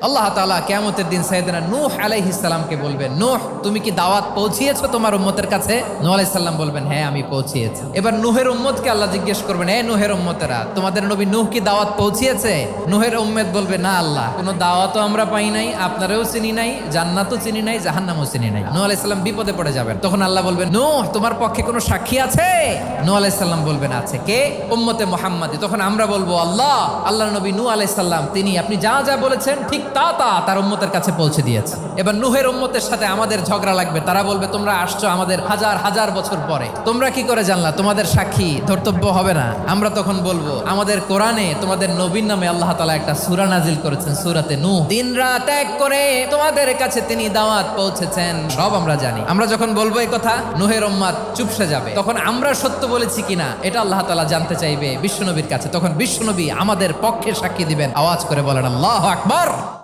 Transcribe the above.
আল্লাহ তাআলা কিয়ামতের দিন সাইয়েদনা নূহ আলাইহিস সালামকে বলবেন, নূহ তুমি কি দাওয়াত পৌঁছিয়েছো তোমার উম্মতের কাছে? নূহ আলাইহিস সালাম বলবেন, হ্যাঁ আমি পৌঁছিয়েছি। এবার নূহের উম্মতকে আল্লাহ জিজ্ঞেস করবেন, হে নূহের উম্মতেরা, তোমাদের নবী নূহ কি দাওয়াত পৌঁছিয়েছে? নূহের উম্মত বলবে, না আল্লাহ, কোনো দাওয়াতও আমরা পাই নাই, আপনারাও চিনি নাই, জান্নাতও চিনি নাই, জাহান্নামও চিনি নাই। নূহ আলাইহিস সালাম বিপদে পড়ে যাবেন। তখন আল্লাহ বলবেন, নূহ তোমার পক্ষে কোনো সাক্ষী আছে? নূহ আলাইহিস সালাম বলবেন, আছে। কে? উম্মতে মুহাম্মাদি। তখন আমরা বলবো, আল্লাহ, আল্লাহর নবী নূহ আলাইহিস সালাম তিনি আপনি যা যা বলেছেন ঠিক তা তার উম্মতের কাছে পৌঁছে দিয়েছে। এবার নূহের উম্মতের সাথে আমাদের ঝগড়া লাগবে। তারা বলবে, তোমরা আসছো আমাদের হাজার হাজার বছর পরে, তোমরা কি করে জানলা? তোমাদের সাক্ষী ধর্তব্য হবে না? আমরা তখন বলবো, আমাদের কোরআনে তোমাদের নবীর নামে আল্লাহ তাআলা একটা সূরা নাজিল করেছেন, সূরাতে নূহ। দিন রাত এক করে তোমাদের কাছে তিনি দাওয়াত পৌঁছেছেন, সব আমরা জানি। আমরা যখন বলবো এই কথা, নূহের উম্মত চুপসে যাবে। তখন আমরা সত্য বলেছি কিনা এটা আল্লাহ তাআলা জানতে চাইবে বিশ্বনবীর কাছে। তখন বিশ্বনবী আমাদের পক্ষে সাক্ষী দিবেন। আওয়াজ করে বলেন আল্লাহু আকবার।